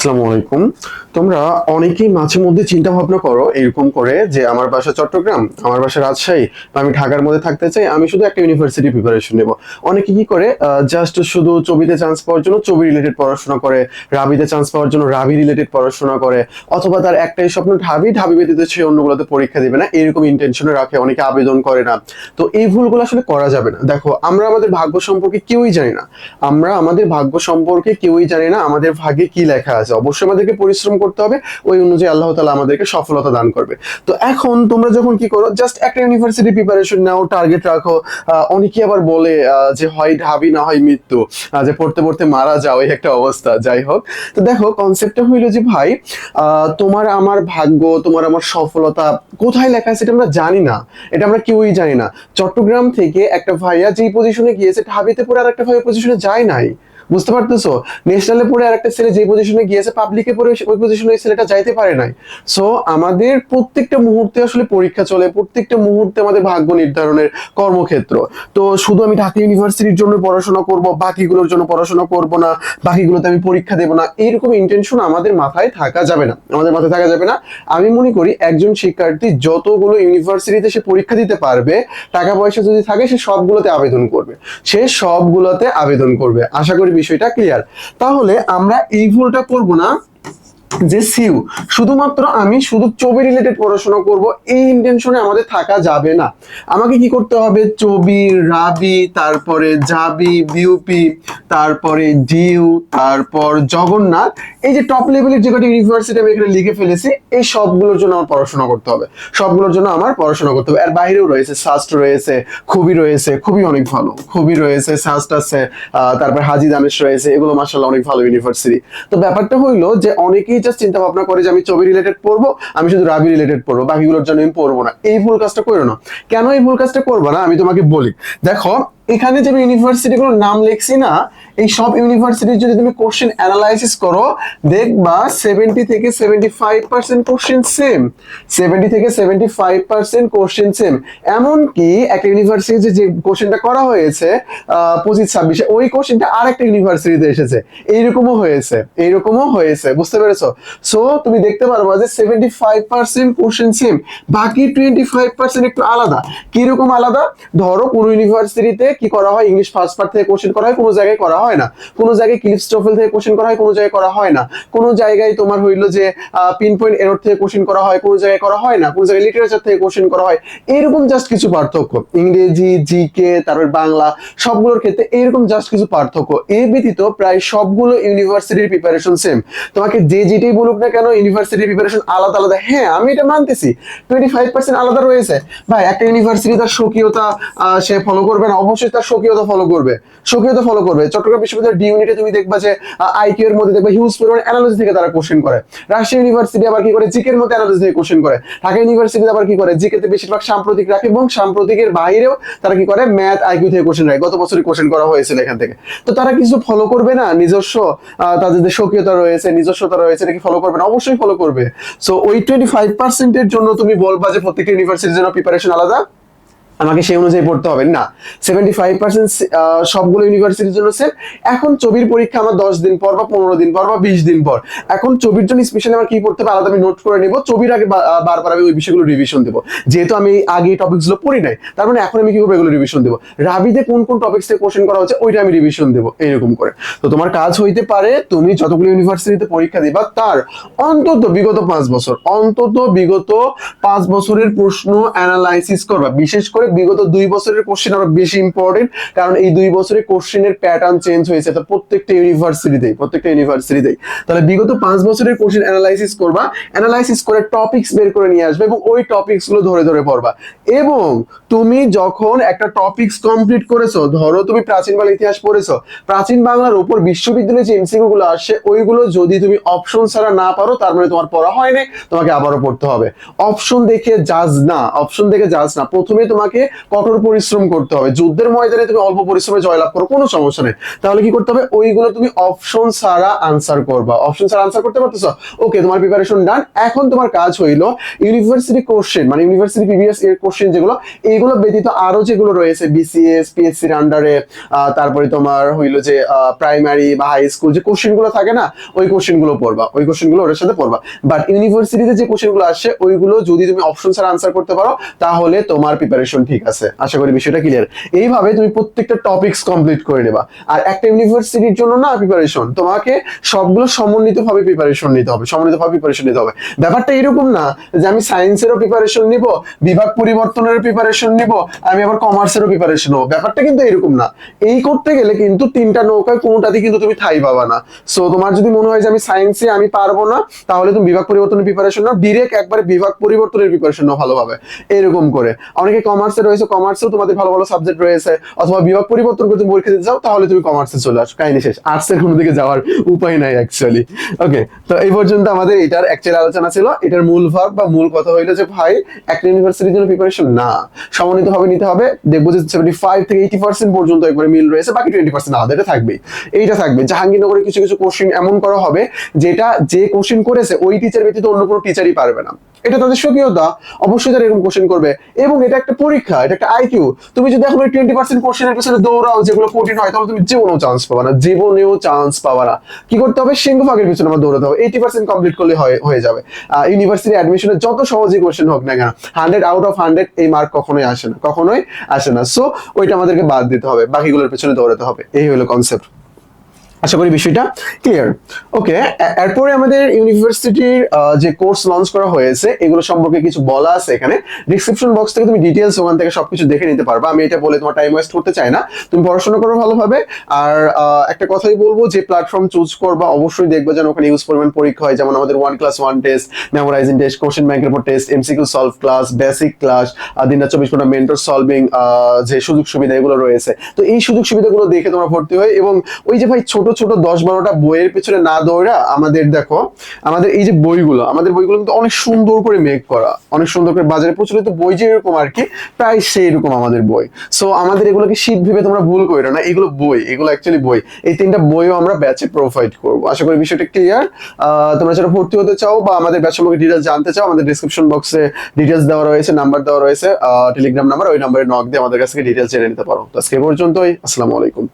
আসসালামু আলাইকুম। তোমরা অনেকেই মাঝে মধ্যে চিন্তা ভাবনা করো এরকম করে যে আমার বাসা চট্টগ্রাম, আমার বাসা রাজশাহী, বা আমি ঢাকার মধ্যে থাকতে চাই, আমি শুধু একটা ইউনিভার্সিটি প্রিপারেশন নেব। অনেকে কি করে জাস্ট শুধু চবিতে চান্স পাওয়ার জন্য চবি রিলেটেড পড়াশোনা করে, রাবিতে চান্স পাওয়ার জন্য রাবি রিলেটেড পড়াশোনা করে, অথবা তার একটাই স্বপ্ন ঢাবি, ঢাবি ব্যতীত সে অন্যগুলোতে পরীক্ষা দিবে না, এরকম ইন্টেনশনে রাখে, অনেকে আবেদন করে না। তো এই ভুলগুলো আসলে করা যাবে না। দেখো, আমরা আমাদের ভাগ্য সম্পর্কে কেউই জানি না। আমরা আমাদের ভাগ্য সম্পর্কে কেউই জানি না আমাদের ভাগ্যে কি লেখা আছে। অবশ্যই আমাদেরকে পরিশ্রম করতে হবে, ওই অনুযায়ী আল্লাহ তাআলা আমাদেরকে সফলতা দান করবে। তো এখন তোমরা যখন কি করো, জাস্ট একটা ইউনিভার্সিটি প্রিপারেশন নাও, টার্গেট রাখো। অনেকে আবার বলে যে হয় ঢাবি না হয় মৃত্যু, যে পড়তে পড়তে মারা যাও, এই একটা অবস্থা। যাই হোক, তো দেখো কনসেপ্টটা হইলো যে ভাই, তোমার আমার ভাগ্য, তোমার আমার সফলতা কোথায় লেখা আছে এটা আমরা জানি না। এটা আমরা কেউই জানি না। চট্টগ্রাম থেকে একটা ভাইয়া যেই পজিশনে গিয়েছে, ঢাবিতে পড়ে আর একটা ভাইয়া পজিশনে যায় নাই। বুঝতে পারতেছো? ন্যাশনালে পড়ে আর একটা ছেলে যে পজিশনে গিয়েছে, পাবলিকে পড়ে ওই পজিশনে ওই ছেলেটা যাইতে পারে নাই। সো আমাদের প্রত্যেকটা মুহূর্তে আসলে পরীক্ষা চলে, প্রত্যেকটা মুহূর্তে আমাদের ভাগ্য নির্ধারণের কর্মক্ষেত্র। তো শুধু আমি ঢাকা ইউনিভার্সিটির জন্য পড়াশোনা করব, বাকিগুলোর জন্য পড়াশোনা করব না, বাকিগুলোতে আমি পরীক্ষা দেব না, এরকম ইন্টেনশন আমাদের মাথায় থাকা যাবে না, আমাদের মাথায় থাকা যাবে না। আমি মনে করি একজন শিক্ষার্থী যতগুলো ইউনিভার্সিটিতে সে পরীক্ষা দিতে পারবে, টাকা পয়সা যদি থাকে, সে সবগুলোতে আবেদন করবে, সে সবগুলোতে আবেদন করবে। আশা করি বিষয়টা ক্লিয়ার। তাহলে আমরা এই ভুলটা করব না যে সিউ শুধুমাত্র আমি শুধু ছবি রিলেটেড পড়াশোনা করব, এই ইন্টেনশনে আমাদের থাকা যাবে না। আমাকে কি করতে হবে? ছবি, রাবি, তারপরে জাবি, বিউপি, তারপরে ডিউ, তারপর জগন্নাথ, এই যে টপ লেভেলের যে কটি ইউনিভার্সিটি আমি এখানে লিখে ফেলেছি, এই সবগুলোর জন্য আমার পড়াশোনা করতে হবে, সবগুলোর জন্য আমার পড়াশোনা করতে হবে। এর বাইরেও রয়েছে, সাস্ট রয়েছে, খুবই রয়েছে, খুবই অনেক ভালো, খুবই রয়েছে, সাস্ট আছে, তারপর হাজী দানেশ রয়েছে, এগুলো মাশাআল্লাহ অনেক ভালো ইউনিভার্সিটি। তো ব্যাপারটা হইলো যে অনেকেই জাস্ট চিন্তা ভাবনা করে যে আমি ছবি রিলেটেড পড়বো, আমি শুধু রাবি রিলেটেড পড়বো, বাকিগুলোর জন্য আমি পড়বো না। এই ভুল কাজটা করো না। কেন এই ভুল কাজটা করবো না আমি তোমাকে বলি। দেখো, এখানে যে ইউনিভার্সিটিগুলোর নাম লিখছি না, এই সব ইউনিভার্সিটির যদি তুমি কোশ্চেন অ্যানালাইসিস করো, দেখবা 70 থেকে 75% কোশ্চেন সেম, 70 থেকে 75% কোশ্চেন সেম। এমনকি একটা ইউনিভার্সিটি যে কোশ্চেনটা করা হয়েছে 25-26, ওই কোশ্চেনটা আর একটা ইউনিভার্সিটিতে এসেছে, এইরকমও হয়েছে, এইরকমও হয়েছে। বুঝতে পেরেছো? সো তুমি দেখতে পারবা যে 75% কোশ্চেন সেম, বাকি 25% একটু আলাদা। কিরকম আলাদা? ধরো কোন ইউনিভার্সিটিতে কি করা হয়, ইংলিশ ফার্স্ট পার্ট থেকে কোশ্চেন করা হয়, কোনো জায়গায় করা হয় না, কোনো জায়গায় ক্লিপস টোফেল থেকে কোশ্চেন করা হয়, কোনো জায়গায় করা হয় না, কোনো জায়গায় তোমার হইলো যে পিন পয়েন্ট এরর থেকে কোশ্চেন করা হয়, কোনো জায়গায় করা হয় না, কোনো জায়গায় লিটারেচার থেকে কোশ্চেন করা হয়। এরকম জাস্ট কিছু পার্থক্য, ইংরেজি, জিকে, তারপর বাংলা, সবগুলোর ক্ষেত্রে এরকম জাস্ট কিছু পার্থক্য। এর ব্যতীত প্রায় সবগুলো ইউনিভার্সিটির প্রিপারেশন সেম। তোমাকে যে যেটাই বলুক না কেন, ইউনিভার্সিটির প্রিপারেশন আলাদা আলাদা। হ্যাঁ, আমি এটা মানতেছি 25% আলাদা রয়েছে। ভাই, একটা ইউনিভার্সিটি তার স্বকীয়তা সে ফলো করবে না? অবশ্যই তার স্বকীয়তা ফলো করবে, স্বকীয়তা ফলো করবে। চট্টগ্রাম বিশ্ববিদ্যালয়ের ডি ইউনিটে তুমি দেখবা যে আইকিউ এর মধ্যে দেখবা হিউজ পরিমাণ অ্যানালিসিস থেকে তারা কোশ্চেন করে। রাজশাহী ইউনিভার্সিটি আবার কি করে, জিকের মধ্যে অ্যানালিসিস থেকে কোশ্চেন করে। ঢাকা ইউনিভার্সিটি আবার কি করে, জিকে তে বেশিরভাগ সাম্প্রতিক রাখে, এবং সাম্প্রতিকের বাইরেও তারা কি করে, ম্যাথ, আইকিউ থেকে কোশ্চেন রাখে। গত বছরই কোশ্চেন করা হয়েছিল এখান থেকে। তো তারা কিছু ফলো করবে না? নিজস্ব তাদের যে স্বকীয়তা রয়েছে, নিজস্বতা রয়েছে, এটা কি ফলো করবে না? অবশ্যই ফলো করবে। সো ওই 25% এর জন্য তুমি বলবা যে প্রত্যেকটা ইউনিভার্সিটির জন্য প্রিপারেশন আলাদা, আমাকে সেই অনুযায়ী পড়তে হবে না। 75% সবগুলো ইউনিভার্সিটির জন্য সেম। এখন ছবির পরীক্ষা আমার 10 দিন পর বা 15 দিন পর বা 20 দিন পর। এখন ছবির জন্য স্পেশালি আমার কি পড়তে হবে আলাদা আমি নোট করে নিব। ছবির আগে বারবার আমি ওই বিষয়গুলো রিভিশন দেবো, যেহেতু আমি আগে টপিকসগুলো পড়ি নাই, তার মানে এখন আমি কি করবো, এগুলো রিভিশন দেবো। রাবিতে কোন কোন টপিক্স থেকে কোশ্চেন করা হচ্ছে, ওইটা আমি রিভিশন দেবো, এইরকম করে। তো তোমার কাজ হইতে পারে, তুমি যতগুলো ইউনিভার্সিটিতে পরীক্ষা দিবা, তার অন্তত বিগত 5 বছর, অন্তত বিগত 5 বছরের প্রশ্ন অ্যানালাইসিস করবা। বিশেষ করে বিগত 2 বছরের কোশ্চেন আরো বেশি ইম্পর্টেন্ট, কারণ এই 2 বছরের কোশ্চেনের প্যাটার্ন চেঞ্জ হয়েছে তো প্রত্যেকটা ইউনিভার্সিটিতেই। তাহলে বিগত 5 বছরের কোশ্চেন অ্যানালাইসিস করবা, অ্যানালাইসিস করে টপিকস বের করে নিয়ে আসবে, এবং ওই টপিকস গুলো ধরে ধরে পড়বা। এবং তুমি যখন একটা টপিকস কমপ্লিট করেছো, ধরো তুমি প্রাচীন বাংলা ইতিহাস পড়েছো, প্রাচীন বাংলার উপর বিশ্ববিদ্যালয়ে যে এমসিকিউ গুলো আসে, ওইগুলো যদি তুমি অপশন ছাড়া না পারো, তার মানে তোমার পড়া হয় না, তোমাকে আবারও পড়তে হবে। অপশন দেখে জাজ না, অপশন দেখে জাজ না। প্রথমে তোমাকে তোমাকে কঠোর পরিশ্রম করতে হবে। যুদ্ধের ময়দানে তুমি অল্প পরিশ্রমে জয়লাভ করো, কোনো সমস্যা নেই। তাহলে কি করতে হবে, ওইগুলো তুমি অপশন ছাড়া আনসার করবা। অপশন ছাড়া আনসার করতে পারতেছো, ওকে, তোমার প্রিপারেশন ডান। এখন তোমার কাজ হইলো ইউনিভার্সিটি কোশ্চেন, মানে ইউনিভার্সিটি প্রিভিয়াস এর কোশ্চেন যেগুলো, এইগুলো ব্যতীত আরো যেগুলো রয়েছে বিসিএস পিএসসির আন্ডারে, তারপরে তোমার হইলো যে প্রাইমারি বা হাই স্কুল যে কোশ্চেন গুলো থাকে না, ওই কোশ্চেন গুলো পড়বা, ওই কোশ্চেন গুলো ওর সাথে পড়বা। বাট ইউনিভার্সিটিতে যে কোশ্চেন গুলো আসছে ওইগুলো যদি তুমি অপশন ছাড়া আনসার করতে পারো তাহলে তোমার প্রিপারেশন ঠিক আছে। আশা করি বিষয়টা ক্লিয়ার। এইভাবে তুমি প্রত্যেকটা টপিকস কমপ্লিট করে নেবা। আর একটা ইউনিভার্সিটির জন্য না প্রিপারেশন তোমাকে সবগুলো সমন্বিতভাবে প্রিপারেশন নিতে হবে, সমন্বিতভাবে প্রিপারেশন নিতে হবে। ব্যাপারটা এরকম না যে আমি সায়েন্সেরও প্রিপারেশন নিব, বিভাগ পরিবর্তনের প্রিপারেশন নিব, আমি আবার কমার্সেরও প্রিপারেশন নেবো, ব্যাপারটা কিন্তু এরকম না। এই করতে গেলে কিন্তু তিনটা নৌকায় কোনোটাতে কিন্তু তুমি ঠাঁই পাবা না। সো তোমার যদি মনে হয় যে আমি সায়েন্সে আমি পারবো না, তাহলে তুমি বিভাগ পরিবর্তনের প্রিপারেশন নাও, ডিরেক্ট একবারে বিভাগ পরিবর্তনের প্রিপারেশন নাও ভালোভাবে, এরকম করে। অনেকে কমার্সে রয়েছে, কমার্সেও তোমাদের ভালো ভালো সাবজেক্ট রয়েছে, অথবা বিভাগ পরিবর্তন করে তুমি পরীক্ষা দিতে চাও, তাহলে তুমি কমার্সে চলে আসো, কাহিনী শেষ। আর্টসের কোনো দিকে যাওয়ার উপায় নাই অ্যাকচুয়ালি। ওকে, তো এই পর্যন্ত আমাদের এটার অ্যাকচুয়ালি আলোচনা ছিল। এটার মূল ভাব বা মূল কথা হইলো যে ভাই একটা ইউনিভার্সিটির জন্য প্রিপারেশন না, সমন্বিত ভাবে নিতে হবে। দেখবো যে 75 থেকে 80% পর্যন্ত একবারে মিল রয়েছে, বাকি 20% আলাদা, এটা থাকবে। এইটা থাকবে। জাহাঙ্গীরনগরে কিছু কিছু কোশ্চেন এমন করা হবে যেটা যে কোশ্চেন করেছে ওই টিচার ব্যতীত অন্য কোনো টিচারই পারবে না, এটা তাদের স্বকীয়তা। অবশ্যই তারা এরকম কোশ্চেন করবে, এবং এটা একটা পরীক্ষা, এটা একটা আইকিউ। তুমি যদি এখন 20% কোশ্চেনের পিছনে দৌড়াও যেগুলো কঠিন হয়, তাহলে তুমি জীবনেও চান্স পাবা না, জীবনেও চান্স পাবা না। কি করতে হবে, সিংহভাগের পিছনে আমার দৌড়াতে হবে। 80% কমপ্লিট করলে হয়ে যাবে। ইউনিভার্সিটি অ্যাডমিশনের যত সহজই কোশ্চেন হোক না কেন, 100 আউট অফ 100 এই মার্ক কখনোই আসে না, কখনোই আসে না। সো ওইটা আমাদেরকে বাদ দিতে হবে, বাকিগুলোর পেছনে দৌড়াতে হবে। এই হলো কনসেপ্ট। আশা করি বিষয়টা ক্লিয়ার। ওকে, এরপরে আমাদের ইউনিভার্সিটির যে কোর্স লঞ্চ করা হয়েছে এগুলো সম্পর্কে কিছু বলা আছে এখানে। ডিসক্রিপশন বক্স থেকে তুমি ডিটেইলস ওখান থেকে সবকিছু দেখে নিতে পারবা। আমি এটা বলে তোমার টাইম ওয়েস্ট করতে চাই না, তুমি পড়াশোনা করো ভালোভাবে। আর একটা কথাই বলবো, যে প্ল্যাটফর্ম চুজ করবা অবশ্যই দেখবে যেন ওখানে ইউজ পরিমাণ পরীক্ষা হয়। যেমন আমাদের 1+1 টেস্ট, মেমোরাইজিং টেস্ট, কোশ্চেন ব্যাংকের উপর test, MCQ solve class, basic class, দিনরাত 24 ঘন্টা মেন্টর সলভিং যে সুযোগ সুবিধা এগুলো রয়েছে। তো এই সুযোগ সুবিধাগুলো দেখে তোমরা ভর্তি হয়। এবং ওই যে ভাই ছোট ছোট 10-12টা বইয়ের পেছনে না দৌড়া, আমাদের দেখো আমাদের এই যে বইগুলো, আমাদের বইগুলো কিন্তু অনেক সুন্দর করে মেক করা, অনেক সুন্দর করে বাজারে প্রচলিত বই যেরকম আর কি, প্রায় সেই রকম আমাদের বই। সো আমাদের এগুলোকে শীত ভেবে তোমরা ভুল করো না, এগুলো বই, এগুলো অ্যাকচুয়ালি বই। এই 3টা বইও আমরা ব্যাচে প্রোভাইড করবো। আশা করি বিষয়টা ক্লিয়ার। তোমরা যারা ভর্তি হতে চাও বা আমাদের ব্যাচ সম্পর্কে ডিটেলস জানতে চাও, আমাদের ডিসক্রিপশন বক্সে ডিটেলস দেওয়া রয়েছে, নাম্বার দেওয়া রয়েছে, টেলিগ্রাম নাম্বার, ওই নাম্বারে নক দিয়ে আমাদের কাছ থেকে ডিটেলস জেনে নিতে পারো। তো আজকে পর্যন্তই, আসসালামু আলাইকুম।